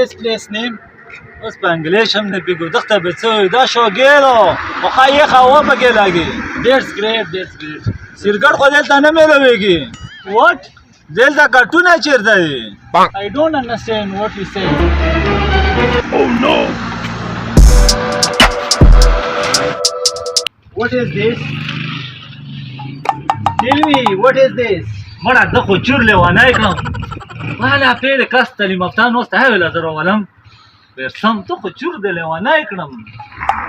this place name? اوس په انګلیش هم نه پیګو دغته به څه وي دا شوګیلو خو یخه هوا پکې لګي That's great, that's great. سرګړ خو دلته نه میلوېږي What? دلته کټونه چیرته دي I don't understand what you say. Oh no! What is this? Tell me, what is this? مړه زه خو چور لیونی کړم والا پېرې کس تعلیم یافته نوسته هویله زه راولم برسم ته خو چور دې لیونی کړم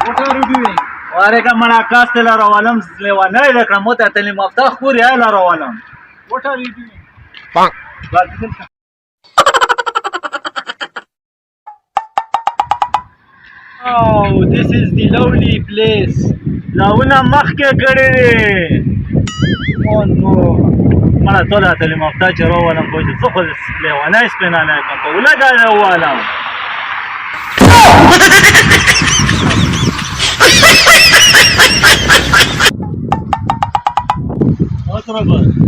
What are you doing? وارېږه مړه کس ته له راولم لیونی دې کړم مو ته تعلیم یافته خورې هله راولم What are you doing? Oh, this is the lovely place. لاونه مخکې کړي دي Oh no. مړه ته له تعلیم یافته چې راولم خو چې زه خو لیونی سپینالی کړم په ولږه دې ووالم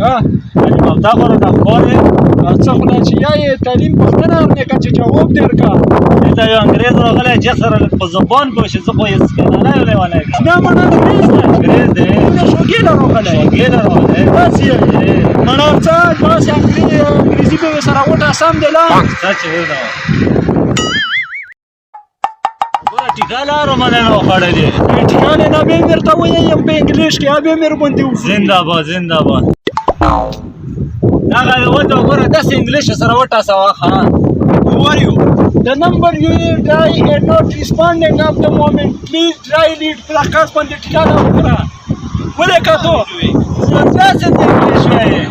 ها تعلیم یافته خو راته ښکارې څه خدای چې یا یې تعلیم پوښتنه ورنه که چې جواب درکا دلته یو انګریز راغلی چې سره په زبان پوه شي زه خو یې سپینالی او لیونی کړم دا مړه انګریز دی انګریز دی دا شوګیله راغلی شوګیله راغلی داسې یې مړه څه داسې انګریزي به سره وټه سم دی لا څه چې ویل ګوره ټیکه لارو منې نو خوړی دی ټیکانې نه به یې درته ووایم په انګلیش کې یا به یې مې ورباندې وکړي زنده‌باد زنده‌باد دغه وته ګوره داسې انګلیش سره وټاسوه ښه Who are you? The number you dial is not responding at the moment. Please dial it. Prakash Pandit Tikana Ukra. What are you doing? داسې انګلیش وایي